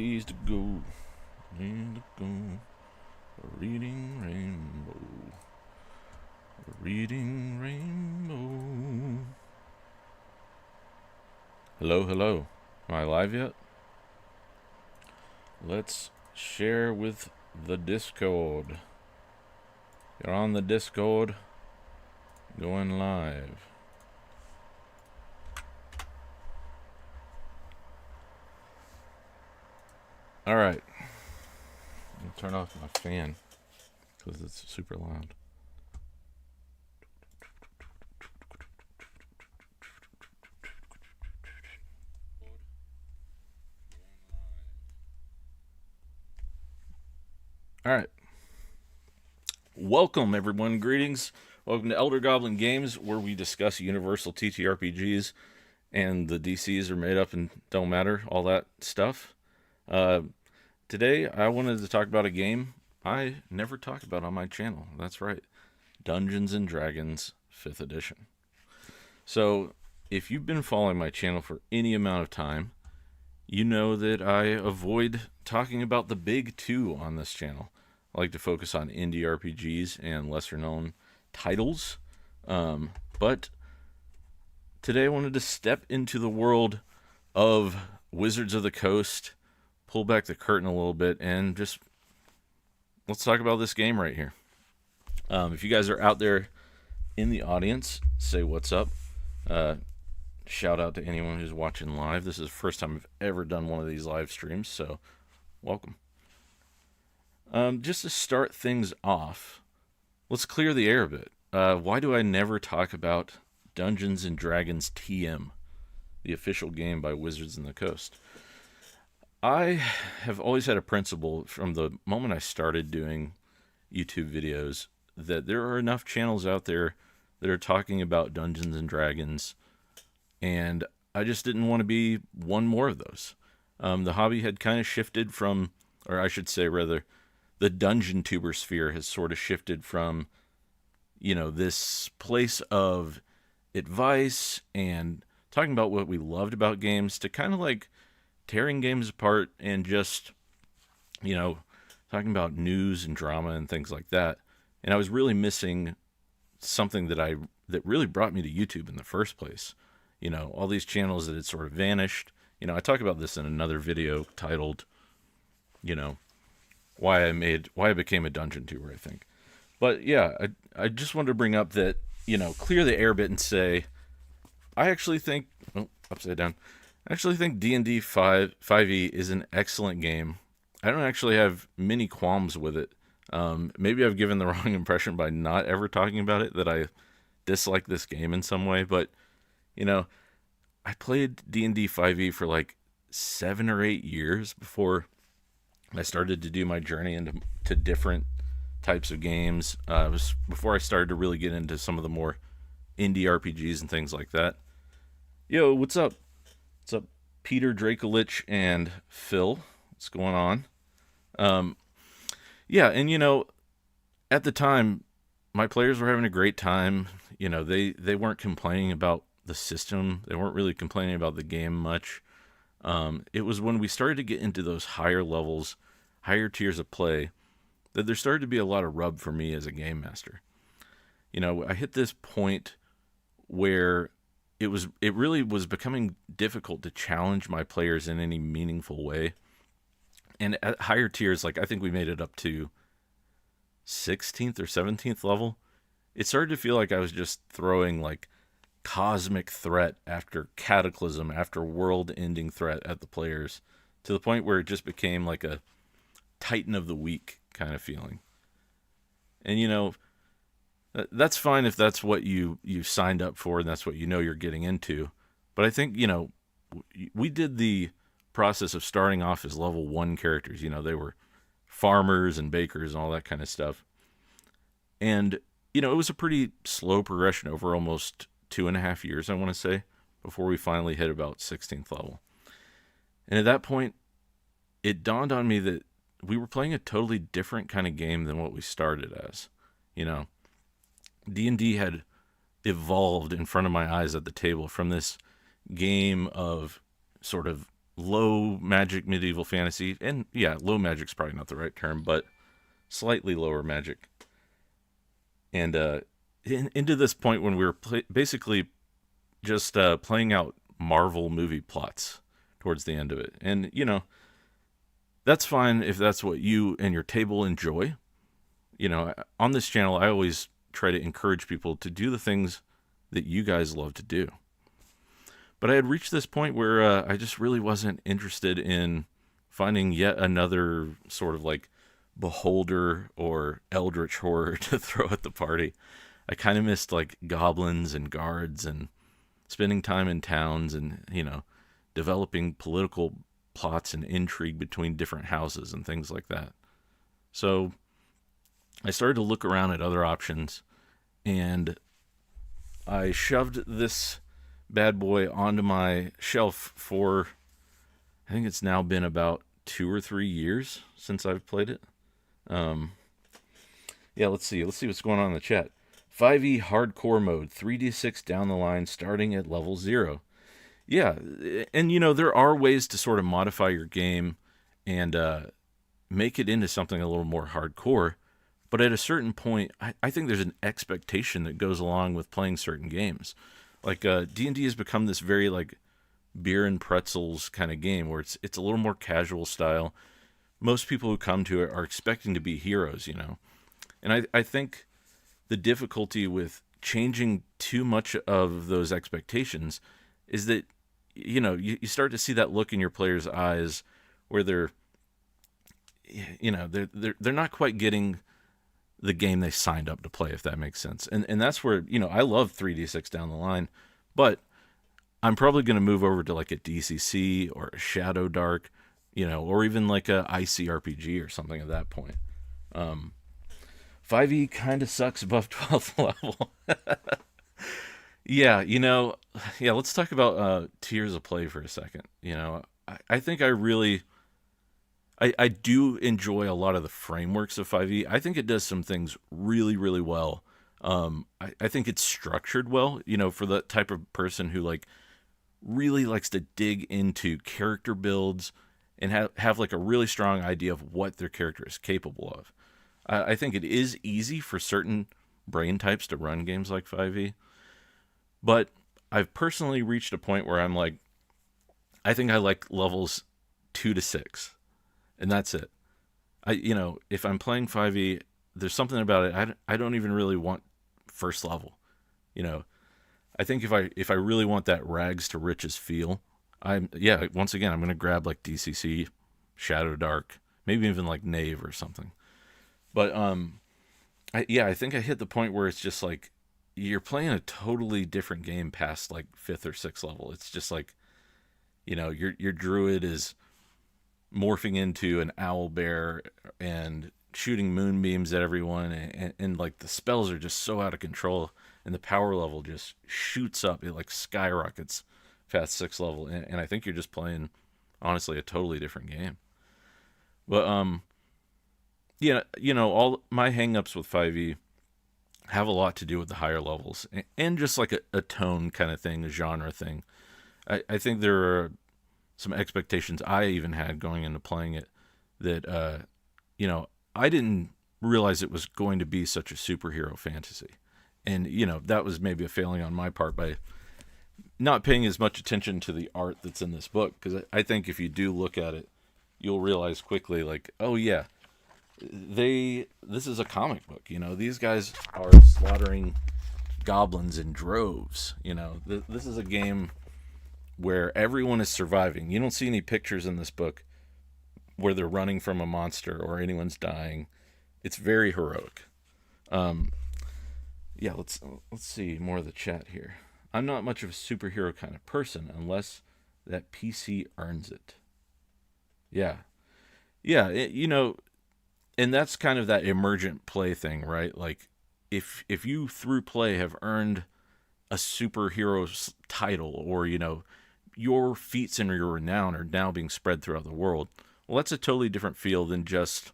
ways to go. Way to go. Reading rainbow. Reading rainbow. Hello, hello. Am I live yet? Let's share with the Discord. You're on the Discord. Going live. Alright. I'll turn off my fan because it's super loud. Alright. Welcome, everyone. Greetings. Welcome to Elder Goblin Games, where we discuss universal TTRPGs, and the DCs are made up and don't matter, all that stuff. Today, I wanted to talk about a game I never talk about on my channel. That's right. Dungeons & Dragons 5th Edition. So, if you've been following my channel for any amount of time, you know that I avoid talking about the big two on this channel. I like to focus on indie RPGs and lesser-known titles. But today I wanted to step into the world of Wizards of the Coast, pull back the curtain a little bit, and just let's talk about this game right here. If you guys are out there in the audience, say what's up. Shout out to anyone who's watching live. This is the first time I've ever done one of these live streams, so welcome. Just to start things off, let's clear the air a bit. Why do I never talk about Dungeons & Dragons TM, the official game by Wizards of the Coast? I have always had a principle from the moment I started doing YouTube videos that there are enough channels out there that are talking about Dungeons & Dragons, and I just didn't want to be one more of those. The hobby had kind of shifted from, or I should say rather, the dungeon tuber sphere has sort of shifted from, this place of advice and talking about what we loved about games to kind of like tearing games apart and just, talking about news and drama and things like that. And I was really missing something that really brought me to YouTube in the first place. All these channels that had sort of vanished. I talk about this in another video titled, why I became a dungeon tuber, I think. But yeah, I just wanted to bring up that, clear the air a bit and say, I actually think, upside down. I actually think D&D5e is an excellent game. I don't actually have many qualms with it. Maybe I've given the wrong impression by not ever talking about it, that I dislike this game in some way. But, I played D&D5e for like 7 or 8 years before I started to do my journey into different types of games. It was before I started to really get into some of the more indie RPGs and things like that. Yo, what's up? What's up, Peter Dracolich and Phil? What's going on? Yeah, and at the time, my players were having a great time. They weren't complaining about the system. They weren't really complaining about the game much. It was when we started to get into those higher levels, higher tiers of play, that there started to be a lot of rub for me as a game master. I hit this point where it really was becoming difficult to challenge my players in any meaningful way. And at higher tiers, like I think we made it up to 16th or 17th level, it started to feel like I was just throwing like cosmic threat after cataclysm after world-ending threat at the players, to the point where it just became like a Titan of the Week kind of feeling. And that's fine if that's what you signed up for and that's what you're getting into. But I think, we did the process of starting off as level 1 characters. They were farmers and bakers and all that kind of stuff. And, it was a pretty slow progression over almost 2.5 years, I want to say, before we finally hit about 16th level. And at that point, it dawned on me that we were playing a totally different kind of game than what we started as. D&D had evolved in front of my eyes at the table from this game of sort of low magic medieval fantasy, and yeah, low magic's probably not the right term, but slightly lower magic. And into this point when we were basically just playing out Marvel movie plots towards the end of it. And, that's fine if that's what you and your table enjoy. On this channel, I always try to encourage people to do the things that you guys love to do. But I had reached this point where I just really wasn't interested in finding yet another sort of like beholder or eldritch horror to throw at the party. I kind of missed like goblins and guards and spending time in towns and, developing political plots and intrigue between different houses and things like that. So I started to look around at other options, and I shoved this bad boy onto my shelf for, I think it's now been about 2 or 3 years since I've played it. Yeah, let's see what's going on in the chat. 5e hardcore mode, 3d6 down the line, starting at level 0. Yeah, and there are ways to sort of modify your game and make it into something a little more hardcore. But at a certain point, I think there's an expectation that goes along with playing certain games. Like D&D has become this very like beer and pretzels kind of game where it's a little more casual style. Most people who come to it are expecting to be heroes, And I think the difficulty with changing too much of those expectations is that, you start to see that look in your players' eyes where they're not quite getting the game they signed up to play, if that makes sense. And that's where, I love 3d6 down the line, but I'm probably going to move over to like a DCC or a Shadow Dark, or even like a ICRPG or something at that point. 5e kind of sucks above 12th level. Yeah, let's talk about tiers of play for a second. I think I do enjoy a lot of the frameworks of 5e. I think it does some things really, really well. I think it's structured well, for the type of person who like really likes to dig into character builds and have like a really strong idea of what their character is capable of. I think it is easy for certain brain types to run games like 5e, but I've personally reached a point where I'm like, I think I like levels 2 to 6. And that's it. If I'm playing 5e, there's something about it. I don't even really want first level. I think if I really want that rags to riches feel, once again, I'm going to grab like DCC, Shadow Dark, maybe even like Knave or something. But I think I hit the point where it's just like you're playing a totally different game past like 5th or 6th level. It's just like, your druid is morphing into an owl bear and shooting moonbeams at everyone, and like the spells are just so out of control, and the power level just shoots up. It like skyrockets past 6th level, and I think you're just playing, honestly, a totally different game. But all my hangups with 5e have a lot to do with the higher levels and just like a tone kind of thing, a genre thing. I think there are some expectations I even had going into playing it that, I didn't realize it was going to be such a superhero fantasy. And, that was maybe a failing on my part by not paying as much attention to the art that's in this book. Because I think if you do look at it, you'll realize quickly, like, oh yeah, this is a comic book. These guys are slaughtering goblins in droves. This is a game where everyone is surviving. You don't see any pictures in this book where they're running from a monster or anyone's dying. It's very heroic. Let's see more of the chat here. I'm not much of a superhero kind of person unless that PC earns it. Yeah, and that's kind of that emergent play thing, right? Like, if you through play have earned a superhero title, or your feats and your renown are now being spread throughout the world, well, that's a totally different feel than just,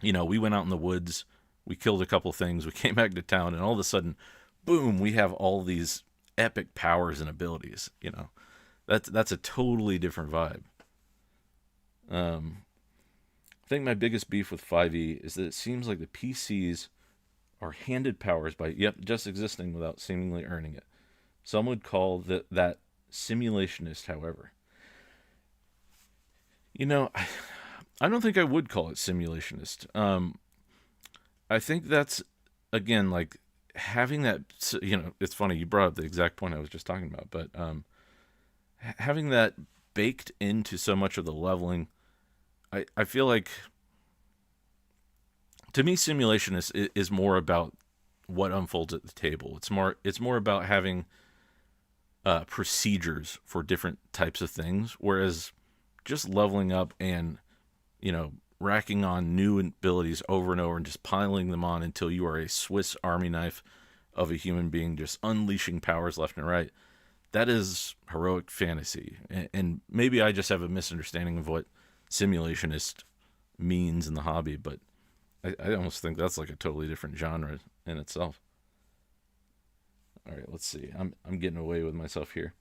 we went out in the woods, we killed a couple things, we came back to town, and all of a sudden, boom, we have all these epic powers and abilities. That's a totally different vibe. I think my biggest beef with 5e is that it seems like the PCs are handed powers by, yep, just existing without seemingly earning it. Some would call that simulationist, however. You know, I don't think I would call it simulationist. I think that's, again, like having that, it's funny, you brought up the exact point I was just talking about, but having that baked into so much of the leveling, I feel like, to me, simulation is more about what unfolds at the table. It's more about having procedures for different types of things, whereas just leveling up and racking on new abilities over and over and just piling them on until you are a Swiss Army knife of a human being, just unleashing powers left and right. That is heroic fantasy, and maybe I just have a misunderstanding of what simulationist means in the hobby, but I almost think that's like a totally different genre in itself. All right, let's see. I'm getting away with myself here.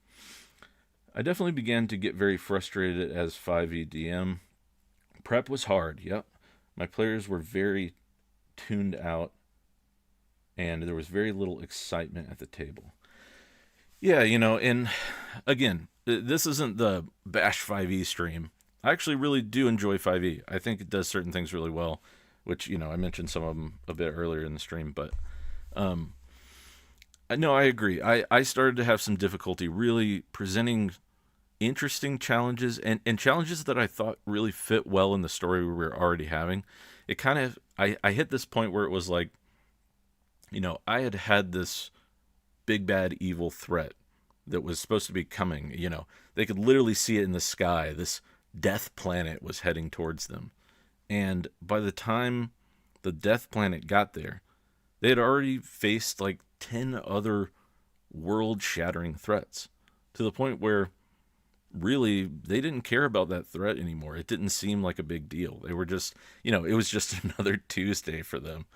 I definitely began to get very frustrated as 5e DM. Prep was hard, yep. My players were very tuned out, and there was very little excitement at the table. Yeah, and again, this isn't the Bash 5e stream. I actually really do enjoy 5e. I think it does certain things really well, which, I mentioned some of them a bit earlier in the stream, but no, I agree. I started to have some difficulty really presenting interesting challenges and challenges that I thought really fit well in the story we were already having. It kind of, I hit this point where it was like, I had this big bad evil threat that was supposed to be coming. They could literally see it in the sky. This death planet was heading towards them. And by the time the death planet got there, they had already faced like 10 other world shattering threats, to the point where really they didn't care about that threat anymore. It didn't seem like a big deal. They were just, it was just another Tuesday for them.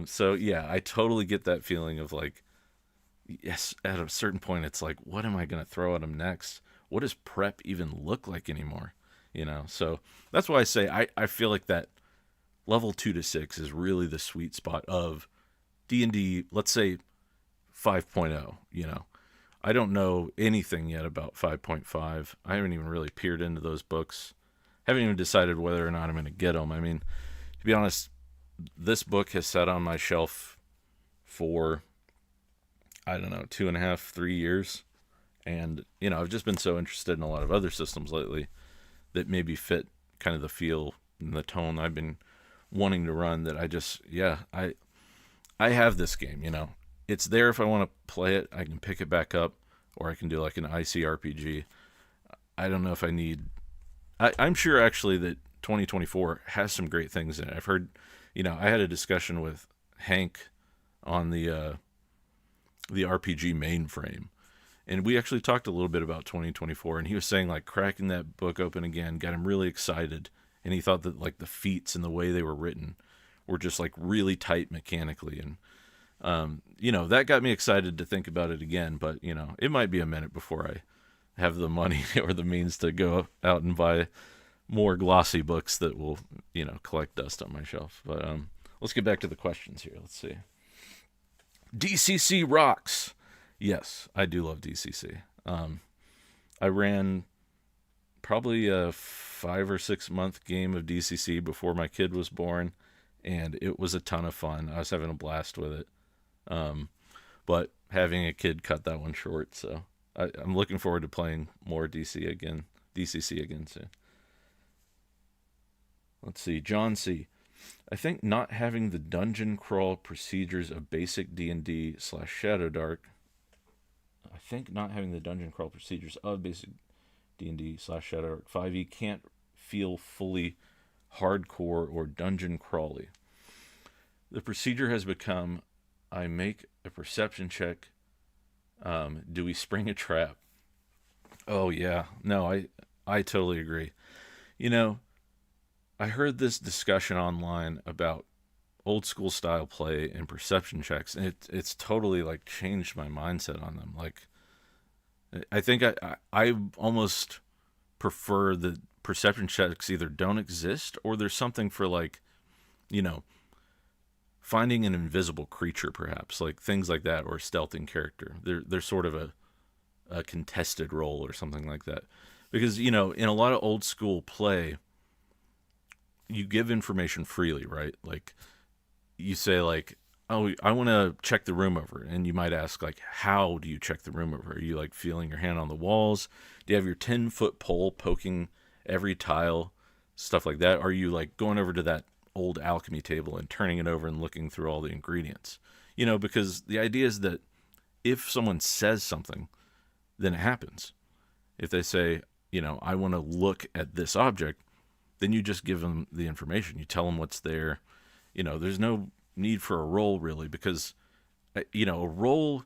So yeah, I totally get that feeling of like, yes, at a certain point, it's like, what am I going to throw at them next? What does prep even look like anymore? So that's why I say I feel like that level 2 to 6 is really the sweet spot of D&D, let's say 5.0. I don't know anything yet about 5.5. I haven't even really peered into those books. Haven't even decided whether or not I'm going to get them. I mean, to be honest, this book has sat on my shelf for, I don't know, 2.5, 3 years. And, I've just been so interested in a lot of other systems lately that maybe fit kind of the feel and the tone I've been wanting to run, that I have this game, It's there if I want to play it. I can pick it back up, or I can do like an ICRPG. I don't know if I need... I'm sure actually that 2024 has some great things in it. I've heard, I had a discussion with Hank on the RPG mainframe, and we actually talked a little bit about 2024, and he was saying like cracking that book open again got him really excited, and he thought that like the feats and the way they were written were just like really tight mechanically, and that got me excited to think about it again. But it might be a minute before I have the money or the means to go out and buy more glossy books that will collect dust on my shelf. But let's get back to the questions here. Let's see. DCC rocks. Yes, I do love DCC. I ran probably a 5 or 6 month game of DCC before my kid was born, and it was a ton of fun. I was having a blast with it. But having a kid cut that one short, so I'm looking forward to playing more DCC again soon. Let's see, John C. I think not having the dungeon crawl procedures of basic D&D / Shadowdark. I think not having the dungeon crawl procedures of basic D&D / Shadowdark 5e can't feel fully hardcore or dungeon crawly. The procedure has become, I make a perception check. Do we spring a trap? Oh yeah, no, I totally agree. I heard this discussion online about old school style play and perception checks, and it's totally like changed my mindset on them. Like, I think I almost prefer the perception checks either don't exist or there's something for like, you know, finding an invisible creature, perhaps, like things like that, or stealthing character. There's sort of a contested role or something like that. Because, you know, in a lot of old school play, you give information freely, right? Like, you say, like, oh, I want to check the room over. And you might ask, like, how do you check the room over? Are you, like, feeling your hand on the walls? Do you have your 10-foot pole poking every tile? Stuff like that. Are you, like, going over to that old alchemy table and turning it over and looking through all the ingredients? You know, because the idea is that if someone says something, then it happens. If they say, you know, I want to look at this object, then you just give them the information. You tell them what's there. You know, there's no need for a roll, really, because, you know, a roll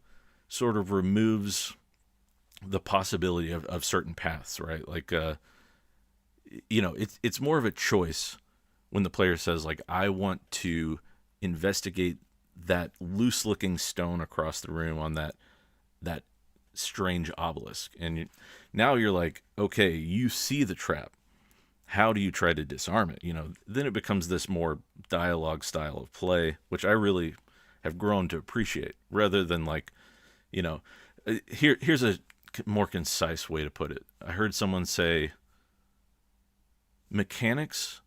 sort of removes the possibility of certain paths, right? Like, you know, it's more of a choice when the player says, like, I want to investigate that loose-looking stone across the room on that strange obelisk. And now you're like, okay, you see the trap. How do you try to disarm it? You know, then it becomes this more dialogue style of play, which I really have grown to appreciate, rather than like, you know, here's a more concise way to put it. I heard someone say, mechanics,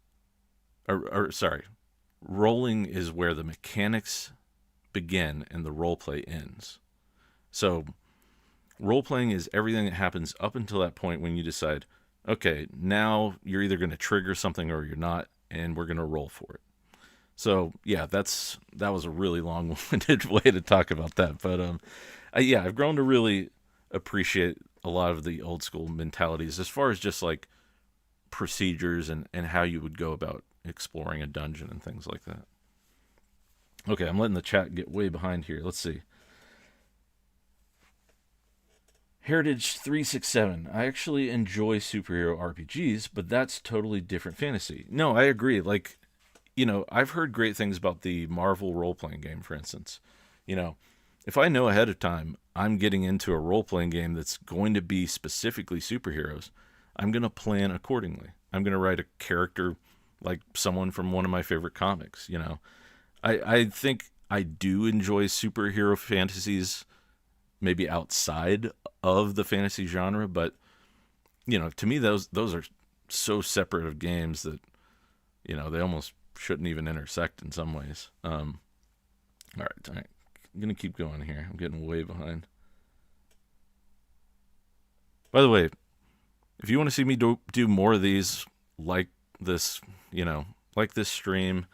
or sorry, rolling is where the mechanics begin and the role play ends. So role playing is everything that happens up until that point when you decide, okay, now you're either going to trigger something or you're not, and we're going to roll for it. So yeah, that was a really long-winded way to talk about that, but yeah, I've grown to really appreciate a lot of the old school mentalities as far as just like procedures and how you would go about exploring a dungeon and things like that. Okay, I'm letting the chat get way behind here. Let's see. Heritage 367. I actually enjoy superhero RPGs, but that's totally different fantasy. No, I agree. Like, you know, I've heard great things about the Marvel role-playing game, for instance. You know, if I know ahead of time I'm getting into a role-playing game that's going to be specifically superheroes, I'm going to plan accordingly. I'm going to write a character like someone from one of my favorite comics, you know. I think I do enjoy superhero fantasies maybe outside of the fantasy genre, but you know, to me those are so separate of games that, you know, they almost shouldn't even intersect in some ways. All right, I'm gonna keep going here. I'm getting way behind. By the way, if you want to see me do more of these like this, you know, like this stream,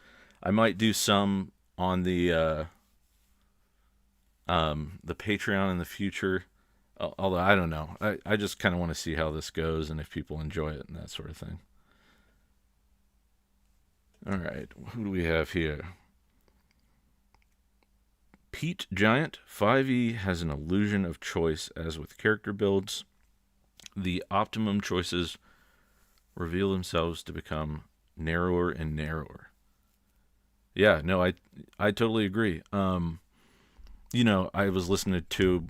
I might do some on the Patreon in the future. Although I don't know. I just kind of want to see how this goes and if people enjoy it and that sort of thing. All right, who do we have here? Pete Giant, 5e has an illusion of choice as with character builds. The optimum choices reveal themselves to become narrower and narrower. Yeah, no, I totally agree. You know, I was listening to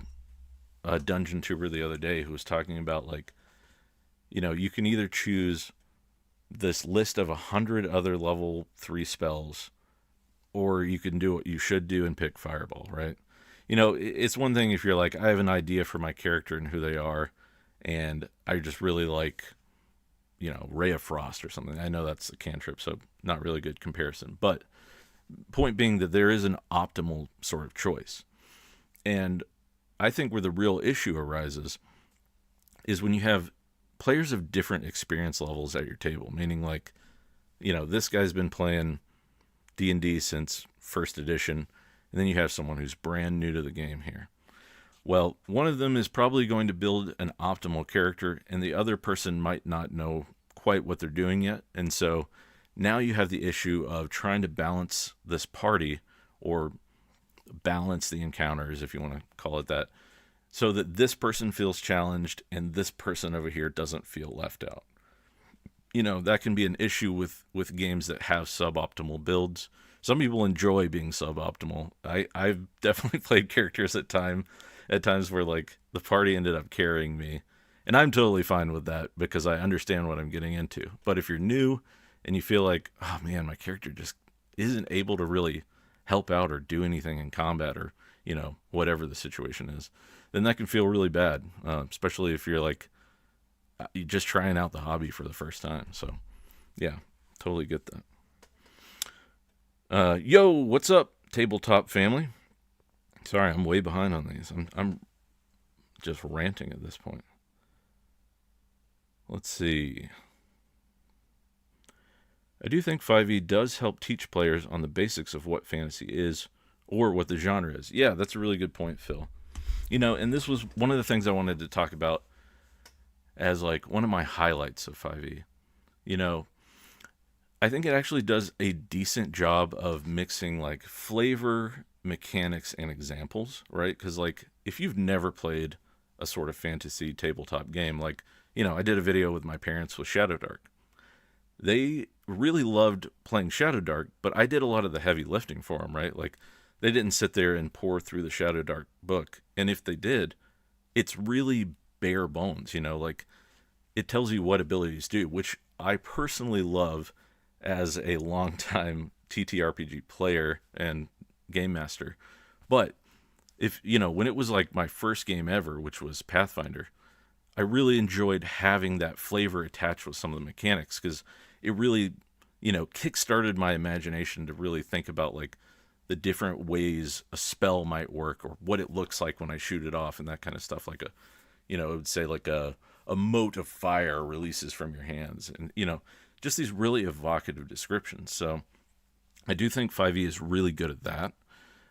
a dungeon tuber the other day who was talking about, like, you know, you can either choose this list of 100 other level 3 spells, or you can do what you should do and pick Fireball, right? You know, it's one thing if you're like, I have an idea for my character and who they are, and I just really like, you know, Ray of Frost or something. I know that's a cantrip, so not really good comparison. But point being that there is an optimal sort of choice. And I think where the real issue arises is when you have players of different experience levels at your table, meaning like, you know, this guy's been playing D&D since first edition, and then you have someone who's brand new to the game here. Well, one of them is probably going to build an optimal character, and the other person might not know quite what they're doing yet. And so now you have the issue of trying to balance this party, or balance the encounters, if you want to call it that, so that this person feels challenged and this person over here doesn't feel left out. You know, that can be an issue with games that have suboptimal builds. Some people enjoy being suboptimal. I've definitely played characters at times where, like, the party ended up carrying me, And I'm totally fine with that because I understand what I'm getting into. But if you're new and you feel like, oh man, my character just isn't able to really help out or do anything in combat or, whatever the situation is, then that can feel really bad, especially if you're like, you're just trying out the hobby for the first time. So, yeah, totally get that. Yo, what's up, tabletop family? Sorry, I'm way behind on these. I'm just ranting at this point. Let's see. I do think 5e does help teach players on the basics of what fantasy is or what the genre is. Yeah, that's a really good point, Phil. And this was one of the things I wanted to talk about as like one of my highlights of 5e. I think it actually does a decent job of mixing like flavor, mechanics, and examples, right? Because like if you've never played a sort of fantasy tabletop game, like, I did a video with my parents with Shadowdark. They really loved playing Shadowdark, but I did a lot of the heavy lifting for them, right? Like they didn't sit there and pour through the Shadowdark book. And if they did, it's really bare bones, like it tells you what abilities do, which I personally love as a longtime TTRPG player and game master. But if, when it was like my first game ever, which was Pathfinder, I really enjoyed having that flavor attached with some of the mechanics because it really, kickstarted my imagination to really think about like the different ways a spell might work or what it looks like when I shoot it off and that kind of stuff. Like it would say like a mote of fire releases from your hands and, just these really evocative descriptions. So I do think 5e is really good at that.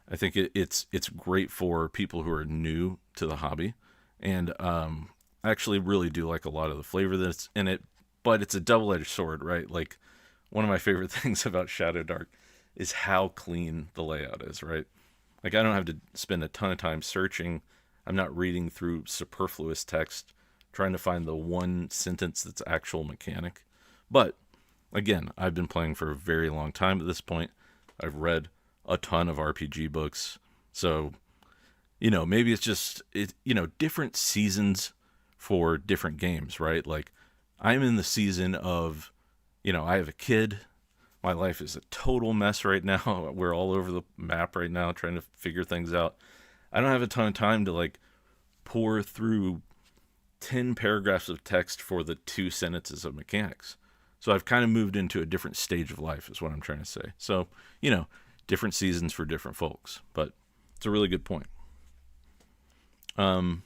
I think it's great for people who are new to the hobby. And I actually really do like a lot of the flavor that's in it, but it's a double-edged sword, right? Like one of my favorite things about Shadowdark is how clean the layout is, right? Like I don't have to spend a ton of time searching. I'm not reading through superfluous text, trying to find the one sentence that's actual mechanic. But again, I've been playing for a very long time at this point. I've read a ton of RPG books. So, maybe it's just, different seasons for different games, right? Like I'm in the season of, I have a kid. My life is a total mess right now. We're all over the map right now trying to figure things out. I don't have a ton of time to like pour through 10 paragraphs of text for the 2 sentences of mechanics. So I've kind of moved into a different stage of life is what I'm trying to say. So, different seasons for different folks, but it's a really good point. All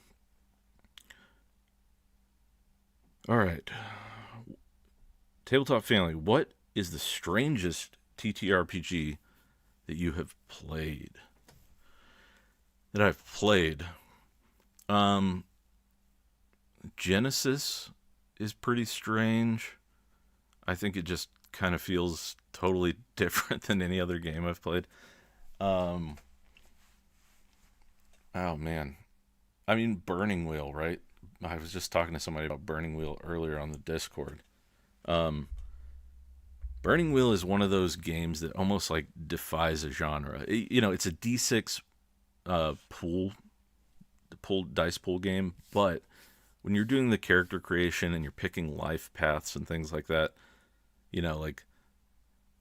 right. Tabletop family, what is the strangest TTRPG that you have played? That I've played. Genesis is pretty strange. I think it just kind of feels totally different than any other game I've played. Oh man. I mean, Burning Wheel, right? I was just talking to somebody about Burning Wheel earlier on the Discord. Burning Wheel is one of those games that almost like defies a genre. It's a D6 dice pool game, but when you're doing the character creation and you're picking life paths and things like that, like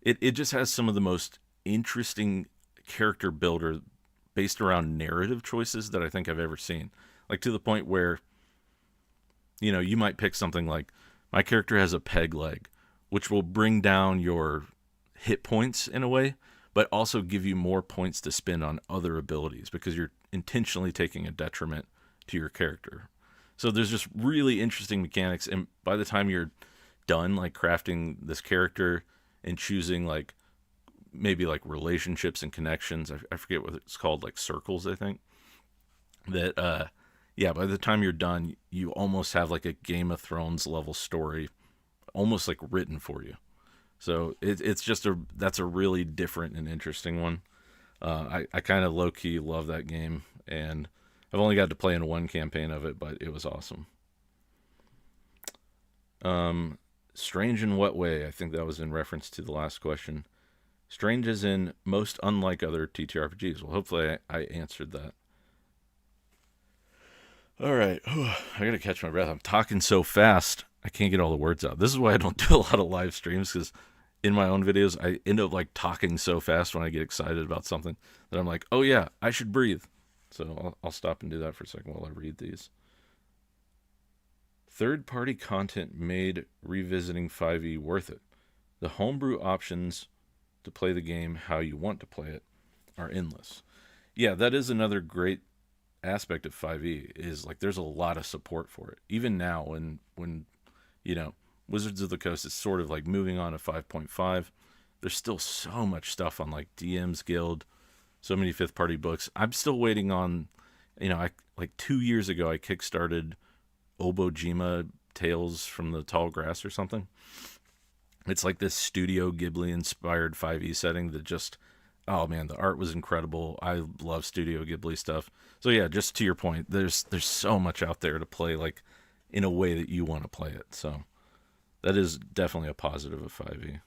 it just has some of the most interesting character builder based around narrative choices that I think I've ever seen. Like to the point where, you might pick something like my character has a peg leg, which will bring down your hit points in a way, but also give you more points to spend on other abilities because you're intentionally taking a detriment to your character. So there's just really interesting mechanics, and by the time you're done like crafting this character and choosing like maybe like relationships and connections, I forget what it's called, like circles, I think, that by the time you're done, you almost have like a Game of Thrones level story almost like written for you. So it's just that's a really different and interesting one. I kind of low-key love that game, and I've only got to play in one campaign of it, but it was awesome. Strange in what way? I think that was in reference to the last question. Strange as in most unlike other TTRPGs. Well, hopefully I answered that. All right. I got to catch my breath. I'm talking so fast. I can't get all the words out. This is why I don't do a lot of live streams, because in my own videos, I end up like talking so fast when I get excited about something that I'm like, oh yeah, I should breathe. So I'll stop and do that for a second while I read these. Third-party content made revisiting 5e worth it. The homebrew options to play the game how you want to play it are endless. Yeah, that is another great aspect of 5e, is like there's a lot of support for it. Even now when you know, Wizards of the Coast is sort of like moving on to 5.5, there's still so much stuff on like DM's Guild, so many fifth party books. I'm still waiting on, I like 2 years ago I kickstarted Obojima Tales from the Tall Grass or something. It's like this Studio Ghibli inspired 5e setting that just, oh man, the art was incredible. I love Studio Ghibli stuff. So yeah, just to your point, there's so much out there to play like in a way that you want to play it. So that is definitely a positive of 5e.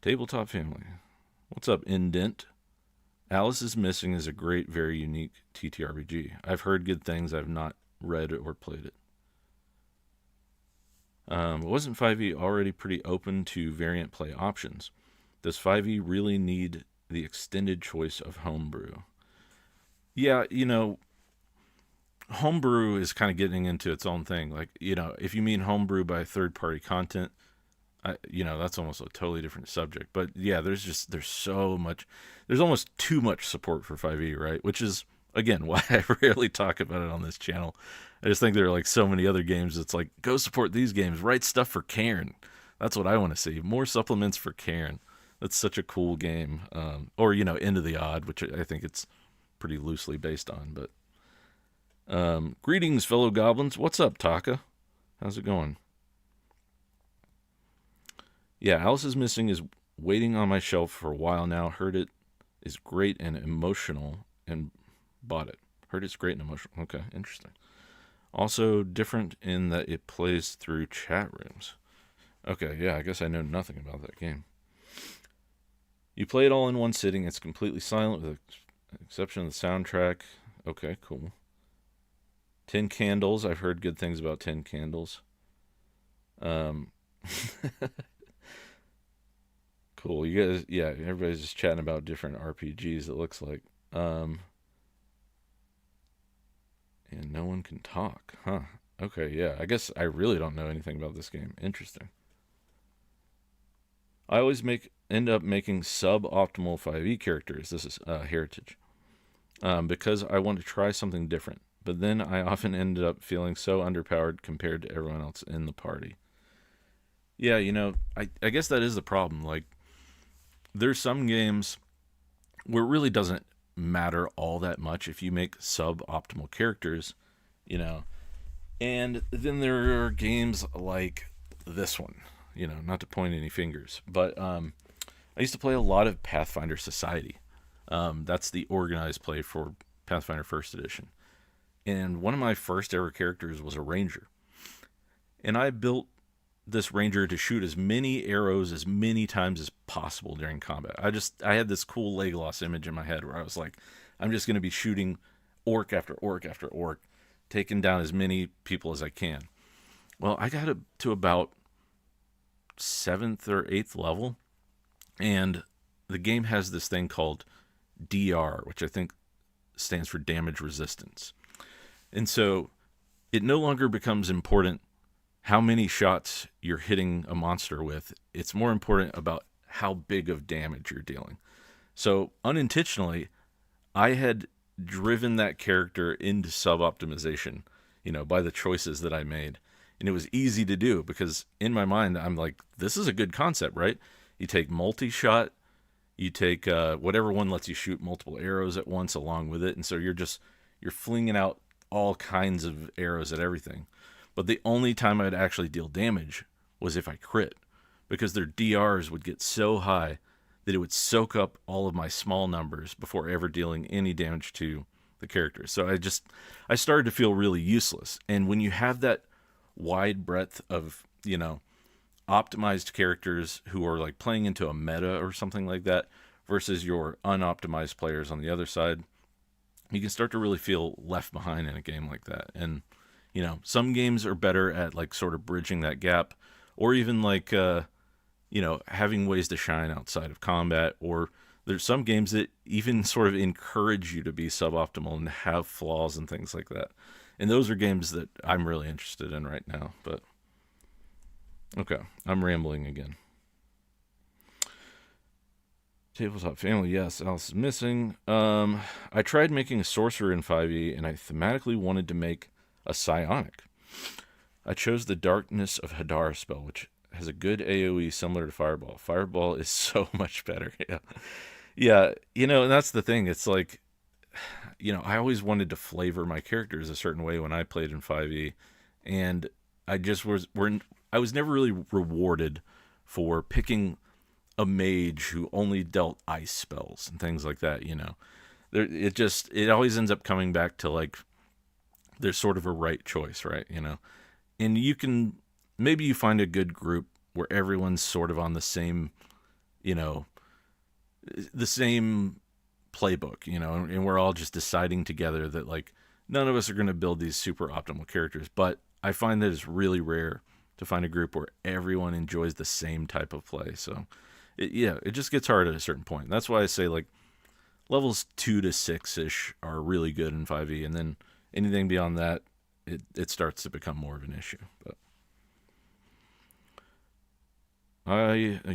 Tabletop Family. What's up, Indent? Alice is Missing is a great, very unique TTRPG. I've heard good things. I've not read or played it. Wasn't 5e already pretty open to variant play options? Does 5e really need the extended choice of homebrew? Yeah, homebrew is kind of getting into its own thing. Like, if you mean homebrew by third-party content, that's almost a totally different subject. But yeah, there's almost too much support for 5e, right? Which is, again, why I rarely talk about it on this channel. I just think there are like so many other games. It's like, go support these games, write stuff for Cairn. That's what I want to see. More supplements for Cairn. That's such a cool game. Or, Into the Odd, which I think it's pretty loosely based on. But greetings, fellow goblins. What's up, Taka? How's it going? Yeah, Alice is Missing is waiting on my shelf for a while now. Heard it is great and emotional and bought it. Heard it's great and emotional. Okay, interesting. Also different in that it plays through chat rooms. Okay, yeah, I guess I know nothing about that game. You play it all in one sitting. It's completely silent with the exception of the soundtrack. Okay, cool. 10 Candles. I've heard good things about 10 Candles. Cool. You guys, yeah, everybody's just chatting about different RPGs, it looks like. And no one can talk. Huh. Okay, yeah. I guess I really don't know anything about this game. Interesting. I always end up making suboptimal 5e characters. This is Heritage. Because I want to try something different. But then I often ended up feeling so underpowered compared to everyone else in the party. Yeah, I guess that is the problem. Like, there's some games where it really doesn't matter all that much if you make suboptimal characters, and then there are games like this one, not to point any fingers, but I used to play a lot of Pathfinder Society. That's the organized play for Pathfinder First Edition, and one of my first ever characters was a ranger, and I built this ranger to shoot as many arrows as many times as possible during combat. I had this cool Legolas image in my head where I was like, I'm just going to be shooting orc after orc after orc, taking down as many people as I can. Well, I got up to about 7th or 8th level, and the game has this thing called DR, which I think stands for damage resistance. And so it no longer becomes important how many shots you're hitting a monster with. It's more important about how big of damage you're dealing. So unintentionally, I had driven that character into sub-optimization, by the choices that I made. And it was easy to do because in my mind, I'm like, this is a good concept, right? You take multi-shot, you take whatever one lets you shoot multiple arrows at once along with it. And so you're flinging out all kinds of arrows at everything. But the only time I'd actually deal damage was if I crit, because their DRs would get so high that it would soak up all of my small numbers before ever dealing any damage to the character. So I started to feel really useless. And when you have that wide breadth of, optimized characters who are like playing into a meta or something like that versus your unoptimized players on the other side, you can start to really feel left behind in a game like that. And some games are better at like sort of bridging that gap, or even like having ways to shine outside of combat. Or there's some games that even sort of encourage you to be suboptimal and have flaws and things like that. And those are games that I'm really interested in right now. But okay, I'm rambling again. Tabletop family, yes. Alice is missing. I tried making a sorcerer in 5e, and I thematically wanted to make a psionic. I chose the Darkness of Hadar spell, which has a good AoE similar to Fireball. Fireball is so much better. Yeah. And that's the thing. It's like, I always wanted to flavor my characters a certain way when I played in 5e, and I just I was never really rewarded for picking a mage who only dealt ice spells and things like that. It always ends up coming back to like there's sort of a right choice, right? And you can maybe you find a good group where everyone's sort of on the same the same playbook, and we're all just deciding together that like none of us are going to build these super optimal characters. But I find that it's really rare to find a group where everyone enjoys the same type of play. So it just gets hard at a certain point. That's why I say like levels 2 to 6-ish are really good in 5e, and then anything beyond that, it starts to become more of an issue. But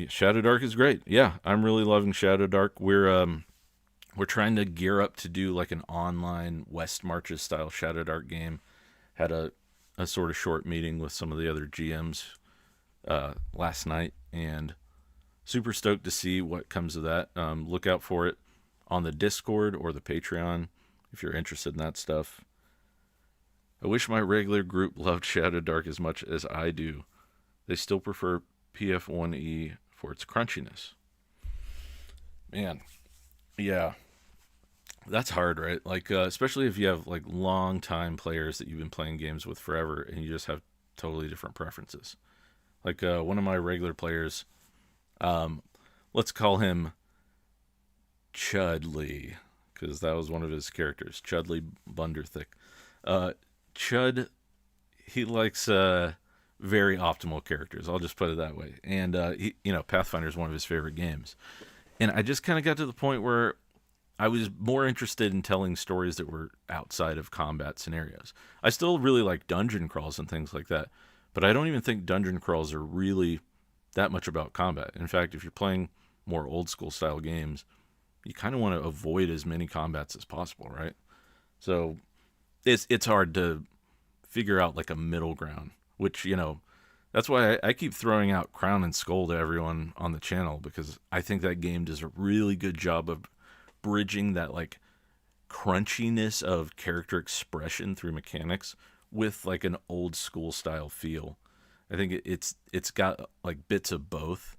Shadow Dark is great. Yeah, I'm really loving Shadow Dark. We're trying to gear up to do like an online West Marches style Shadow Dark game. Had a sort of short meeting with some of the other GMs last night, and super stoked to see what comes of that. Look out for it on the Discord or the Patreon if you're interested in that stuff. I wish my regular group loved Shadow Dark as much as I do. They still prefer PF1E for its crunchiness. Man, yeah, that's hard, right? Like, especially if you have like long time players that you've been playing games with forever, and you just have totally different preferences. Like one of my regular players, let's call him Chudley, because that was one of his characters, Chudley Bunderthick. Chud, he likes very optimal characters. I'll just put it that way. And Pathfinder is one of his favorite games. And I just kind of got to the point where I was more interested in telling stories that were outside of combat scenarios. I still really like dungeon crawls and things like that, but I don't even think dungeon crawls are really that much about combat. In fact, if you're playing more old school style games, you kind of want to avoid as many combats as possible, right? So it's hard to figure out like a middle ground, which, that's why I keep throwing out Crown and Skull to everyone on the channel, because I think that game does a really good job of bridging that like crunchiness of character expression through mechanics with like an old school style feel. I think it's got like bits of both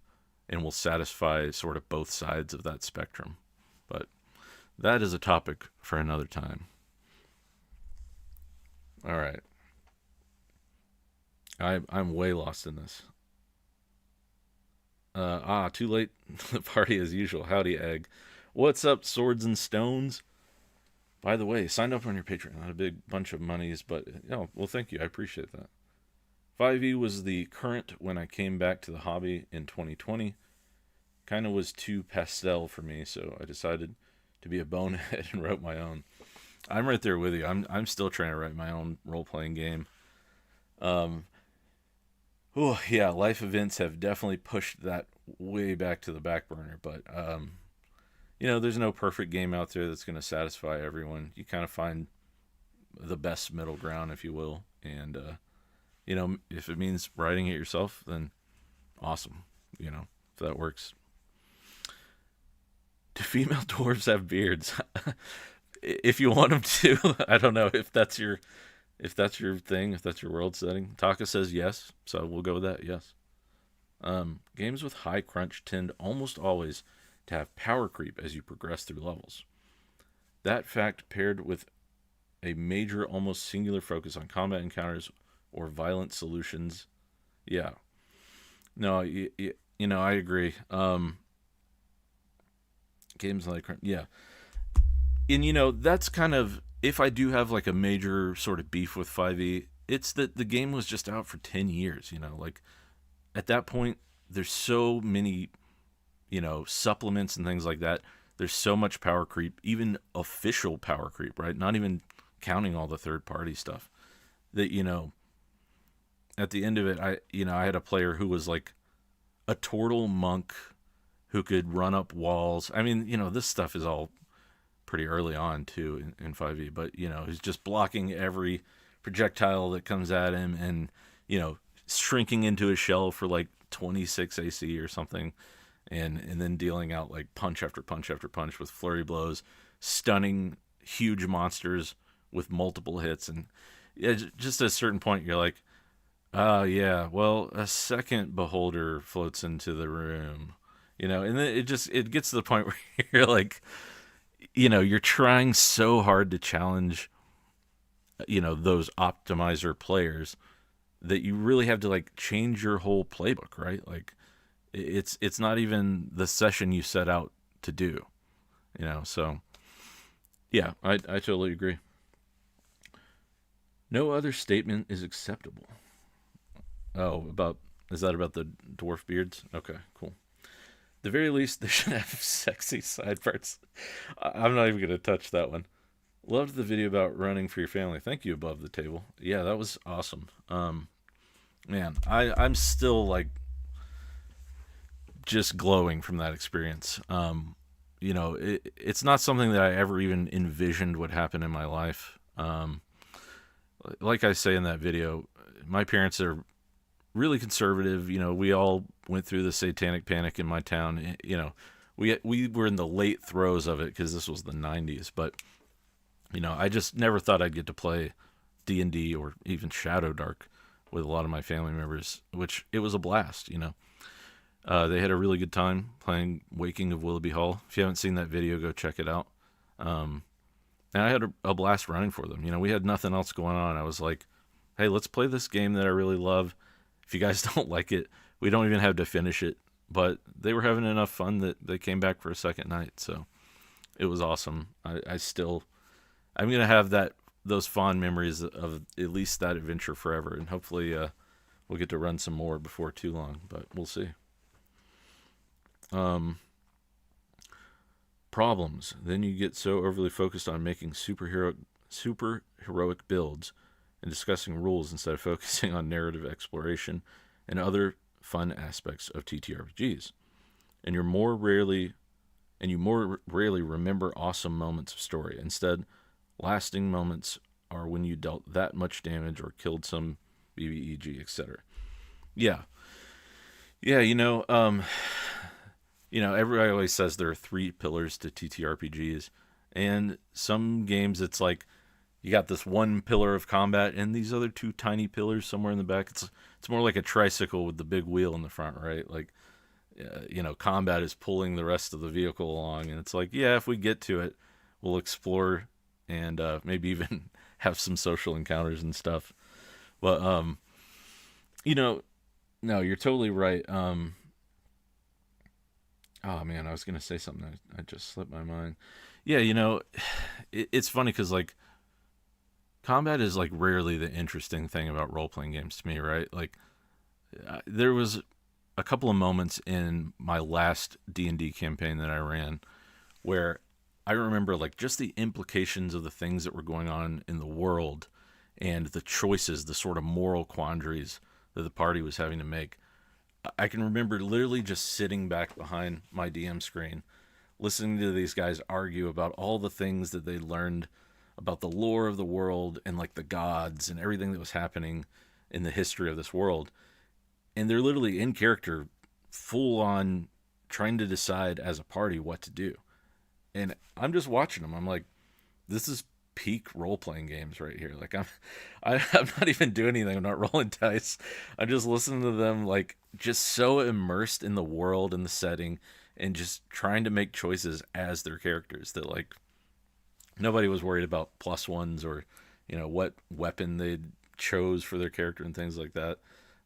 and will satisfy sort of both sides of that spectrum. But that is a topic for another time. All right. I'm way lost in this. Too late. The party as usual. Howdy, Egg. What's up, Swords and Stones? By the way, signed up on your Patreon. Not a big bunch of monies, but well, thank you. I appreciate that. 5e was the current when I came back to the hobby in 2020. Kind of was too pastel for me, so I decided to be a bonehead and wrote my own. I'm right there with you. I'm still trying to write my own role-playing game. Yeah, life events have definitely pushed that way back to the back burner, but there's no perfect game out there that's going to satisfy everyone. You kind of find the best middle ground, if you will, and if it means writing it yourself, then awesome. If that works. Do female dwarves have beards? If you want them to. I don't know if that's your thing, if that's your world setting. Taka says yes, so we'll go with that. Yes. Games with high crunch tend almost always to have power creep as you progress through levels. That fact, paired with a major, almost singular focus on combat encounters or violent solutions, yeah. No, I agree. Games like crunch, yeah. And that's kind of, if I do have like a major sort of beef with 5e, it's that the game was just out for 10 years. Like at that point, there's so many supplements and things like that. There's so much power creep, even official power creep, right? Not even counting all the third party stuff. That at the end of it, I had a player who was like a turtle monk who could run up walls. I mean, this stuff is all pretty early on too in 5e, but he's just blocking every projectile that comes at him, and shrinking into a shell for like 26 AC or something, and then dealing out like punch after punch after punch with flurry blows, stunning huge monsters with multiple hits. And just at a certain point you're like, oh yeah, well, a second beholder floats into the room, and then it gets to the point where you're like, you're trying so hard to challenge those optimizer players that you really have to like change your whole playbook, right? Like it's not even the session you set out to do, so yeah, I totally agree. No other statement is acceptable. Oh, is that about the dwarf beards? Okay, cool. The very least, they should have sexy side parts. I'm not even going to touch that one. Loved the video about running for your family. Thank you, Above the Table. Yeah, that was awesome. Man, I'm still like just glowing from that experience. It's not something that I ever even envisioned would happen in my life. Like I say in that video, my parents are really conservative. We all went through the satanic panic in my town. We were in the late throes of it because this was the 90s. But I just never thought I'd get to play D&D or even Shadow Dark with a lot of my family members, which it was a blast. They had a really good time playing Waking of Willoughby Hall. If you haven't seen that video, go check it out. And I had a blast running for them. We had nothing else going on. I was like, hey, let's play this game that I really love. If you guys don't like it, we don't even have to finish it. But they were having enough fun that they came back for a second night. So it was awesome. I'm going to have those fond memories of at least that adventure forever. And hopefully we'll get to run some more before too long. But we'll see. Problems. Then you get so overly focused on making super heroic builds and discussing rules instead of focusing on narrative exploration and other fun aspects of TTRPGs. And you more rarely remember awesome moments of story. Instead, lasting moments are when you dealt that much damage or killed some BBEG, etc. Yeah. Yeah, everybody always says there are 3 pillars to TTRPGs, and some games it's like you got this one pillar of combat and these other 2 tiny pillars somewhere in the back. It's more like a tricycle with the big wheel in the front, right? Like, combat is pulling the rest of the vehicle along, and it's like, yeah, if we get to it, we'll explore and maybe even have some social encounters and stuff. But no, you're totally right. Oh man, I was gonna say something. I just slipped my mind. Yeah, it's funny because like combat is like rarely the interesting thing about role playing games to me, right? Like there was a couple of moments in my last D&D campaign that I ran where I remember like just the implications of the things that were going on in the world and the choices, the sort of moral quandaries that the party was having to make. I can remember literally just sitting back behind my DM screen, listening to these guys argue about all the things that they learned about the lore of the world and like the gods and everything that was happening in the history of this world. And they're literally in character, full on trying to decide as a party what to do. And I'm just watching them. I'm like, this is peak role playing games right here. Like I'm not even doing anything. I'm not rolling dice. I'm just listening to them, like just so immersed in the world and the setting, and just trying to make choices as their characters. That like nobody was worried about plus ones or what weapon they chose for their character and things like that.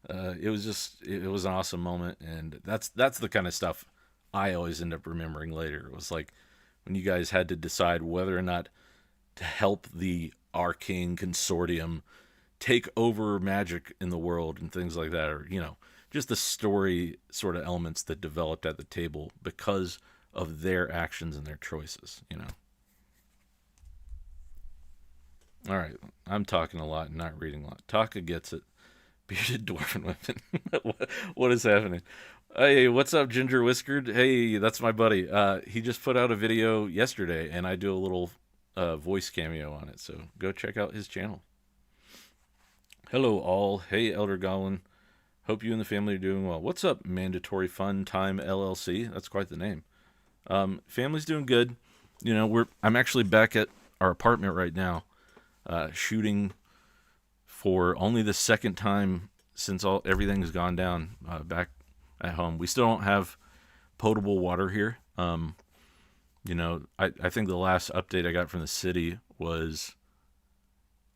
It was an awesome moment, and that's the kind of stuff I always end up remembering later. It was like when you guys had to decide whether or not to help the arcane consortium take over magic in the world and things like that, or just the story sort of elements that developed at the table because of their actions and their choices. All right, I'm talking a lot and not reading a lot. Taka gets it. Bearded dwarven women. What is happening? Hey, what's up, Ginger Whiskered? Hey, that's my buddy. He just put out a video yesterday, and I do a little voice cameo on it, so go check out his channel. Hello, all. Hey, Elder Goblin. Hope you and the family are doing well. What's up, Mandatory Fun Time LLC? That's quite the name. Family's doing good. I'm actually back at our apartment right now, shooting for only the second time since everything's gone down back at home. We still don't have potable water here. I think the last update I got from the city was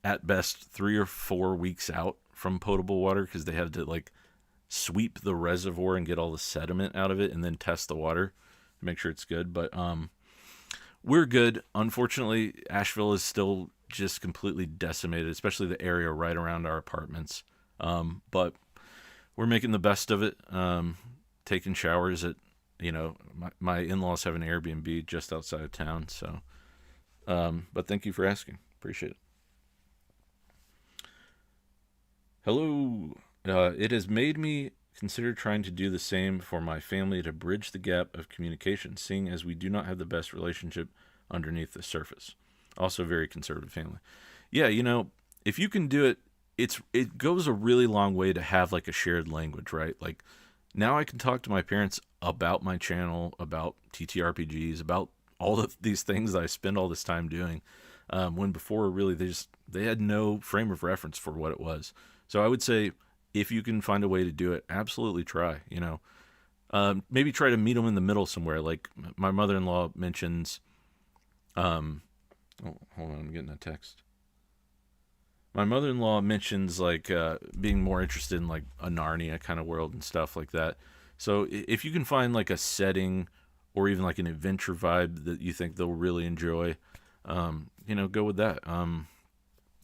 at best 3 or 4 weeks out from potable water because they had to sweep the reservoir and get all the sediment out of it and then test the water to make sure it's good. But we're good. Unfortunately, Asheville is still just completely decimated, especially the area right around our apartments. But we're making the best of it. Taking showers at, my in-laws have an Airbnb just outside of town. So, but thank you for asking. Appreciate it. Hello. It has made me consider trying to do the same for my family to bridge the gap of communication, seeing as we do not have the best relationship underneath the surface. Also very conservative family. Yeah, if you can do it, it goes a really long way to have a shared language, right? Now I can talk to my parents about my channel, about TTRPGs, about all of these things that I spend all this time doing. When before really they had no frame of reference for what it was. So I would say if you can find a way to do it, absolutely try. Maybe try to meet them in the middle somewhere. Like my mother-in-law mentions. Oh, hold on, I'm getting a text. My mother-in-law mentions being more interested in a Narnia kind of world and stuff like that. So if you can find a setting or even an adventure vibe that you think they'll really enjoy, go with that.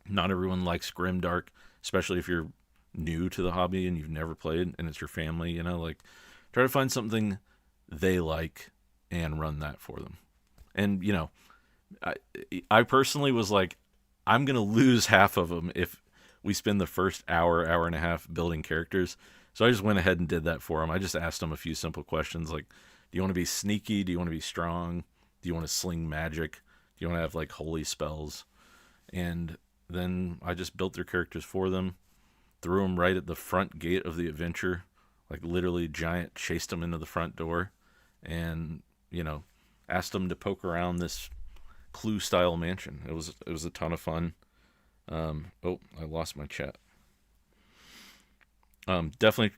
Not everyone likes grimdark, especially if you're new to the hobby and you've never played and it's your family. Try to find something they like and run that for them. And I personally was I'm going to lose half of them if we spend the first hour and a half building characters. So I just went ahead and did that for them. I just asked them a few simple questions do you want to be sneaky? Do you want to be strong? Do you want to sling magic? Do you want to have holy spells? And then I just built their characters for them, threw them right at the front gate of the adventure, literally giant chased them into the front door, and asked them to poke around this Clue-style mansion. It was a ton of fun. Oh, I lost my chat. Definitely,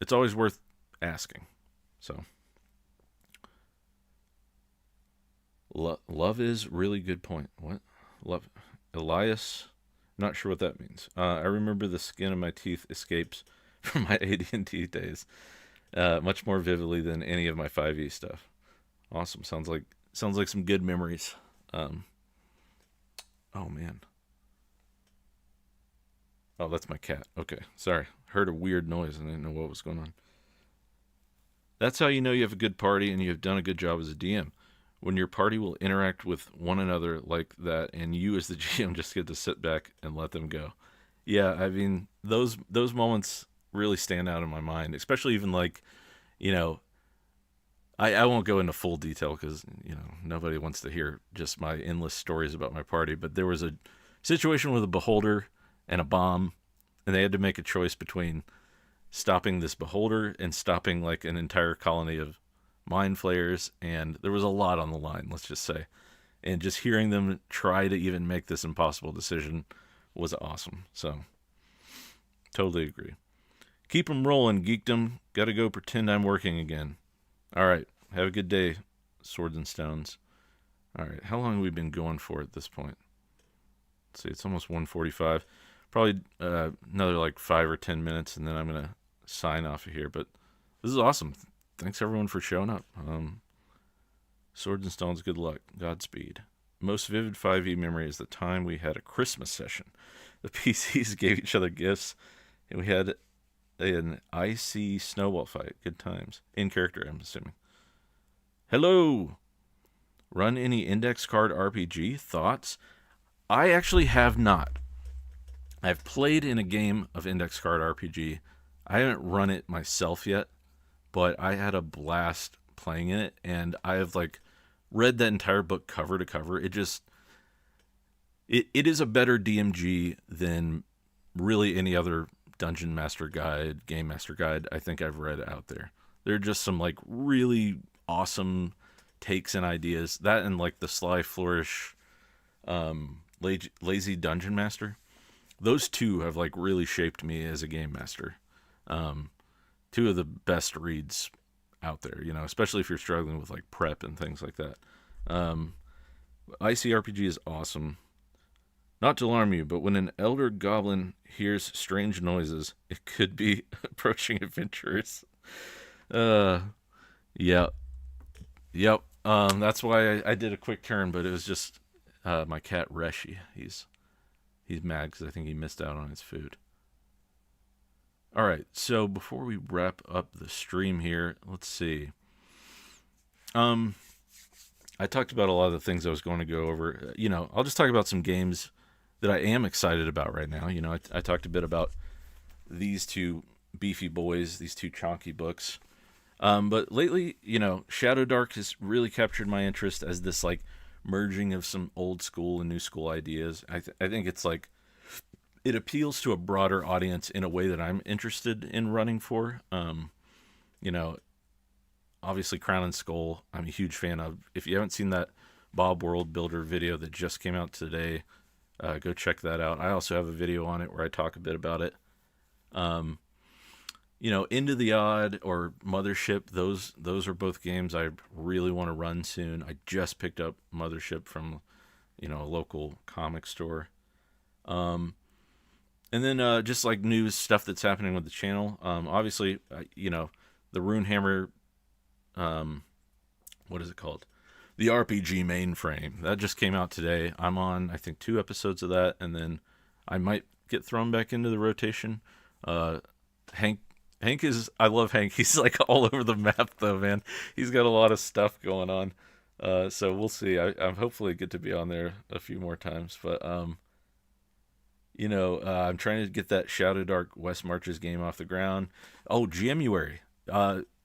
it's always worth asking. So, love is really good point. What? Love, Elias? Not sure what that means. I remember the skin of my teeth escapes from my AD&D days, much more vividly than any of my 5e stuff. Awesome. Sounds like some good memories. Oh man. Oh, that's my cat. Okay, sorry. Heard a weird noise and I didn't know what was going on. That's how you know you have a good party and you have done a good job as a DM. When your party will interact with one another like that, and you as the GM just get to sit back and let them go. Yeah, I mean those moments really stand out in my mind, especially even I won't go into full detail because, nobody wants to hear just my endless stories about my party. But there was a situation with a beholder and a bomb, and they had to make a choice between stopping this beholder and stopping an entire colony of mind flayers. And there was a lot on the line, let's just say. And just hearing them try to even make this impossible decision was awesome. So, totally agree. Keep them rolling, geekdom. Gotta go pretend I'm working again. All right. Have a good day, Swords and Stones. All right. How long have we been going for at this point? Let's see. It's almost 1:45. Probably another 5 or 10 minutes, and then I'm going to sign off of here. But this is awesome. Thanks, everyone, for showing up. Swords and stones, good luck. Godspeed. Most vivid 5e memory is the time we had a Christmas session. The PCs gave each other gifts, and we had an icy snowball fight. Good times. In character, I'm assuming. Hello! Run any index card RPG? Thoughts? I actually have not. I've played in a game of index card RPG. I haven't run it myself yet, but I had a blast playing in it, and I have read that entire book cover to cover. It is a better DMG than really any other Dungeon Master Guide, Game Master Guide I think I've read out there. There are just some really awesome takes and ideas. That and the Sly Flourish, Lazy Dungeon Master. Those two have really shaped me as a game master. Two of the best reads out there, especially if you're struggling with prep and things like that. ICRPG is awesome. Not to alarm you, but when an elder goblin hears strange noises, it could be approaching adventurers. Yeah. Yep. That's why I did a quick turn, but it was just my cat Reshi. He's mad because I think he missed out on his food. All right, so before we wrap up the stream here, let's see. I talked about a lot of the things I was going to go over. I'll just talk about some games that I am excited about right now. I talked a bit about these two beefy boys, these two chonky books. But lately, Shadow Dark has really captured my interest as this merging of some old school and new school ideas. I think it's it appeals to a broader audience in a way that I'm interested in running for. Obviously Crown and Skull, I'm a huge fan of. If you haven't seen that Bob World Builder video that just came out today, go check that out. I also have a video on it where I talk a bit about it. Into the Odd or Mothership, those are both games I really want to run soon. I just picked up Mothership from, a local comic store. And then just new stuff that's happening with the channel. Obviously, the Runehammer, what is it called? The RPG Mainframe. That just came out today. I'm on, I think, 2 episodes of that, and then I might get thrown back into the rotation. Hank is, I love Hank. He's all over the map though, man. He's got a lot of stuff going on. So we'll see. I'm hopefully get to be on there a few more times, but, I'm trying to get that Shadow Dark West Marches game off the ground. Oh, January.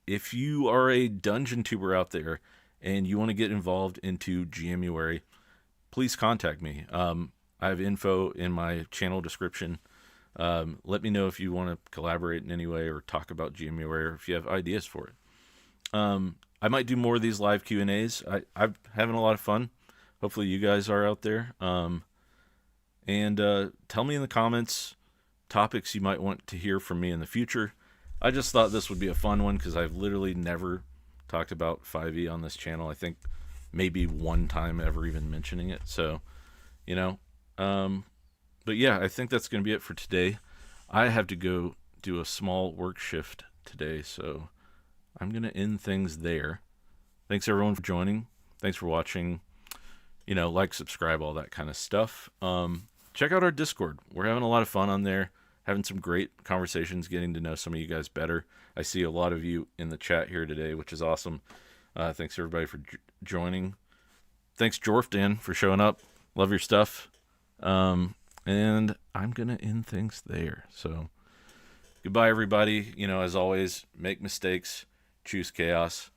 If you are a dungeon tuber out there and you want to get involved into January, please contact me. I have info in my channel description. Let me know if you want to collaborate in any way or talk about January or if you have ideas for it. I might do more of these live Q&As. I'm having a lot of fun. Hopefully you guys are out there. And tell me in the comments topics you might want to hear from me in the future. I just thought this would be a fun one because I've literally never talked about 5e on this channel. I think maybe one time ever even mentioning it. So, but yeah, I think that's going to be it for today. I have to go do a small work shift today, so I'm going to end things there. Thanks everyone for joining. Thanks for watching. Subscribe, all that kind of stuff. Check out our Discord. We're having a lot of fun on there, having some great conversations, getting to know some of you guys better. I see a lot of you in the chat here today, which is awesome. Thanks everybody for joining. Thanks Jorfdan for showing up. Love your stuff. And I'm going to end things there. So goodbye, everybody. As always, make mistakes, choose chaos.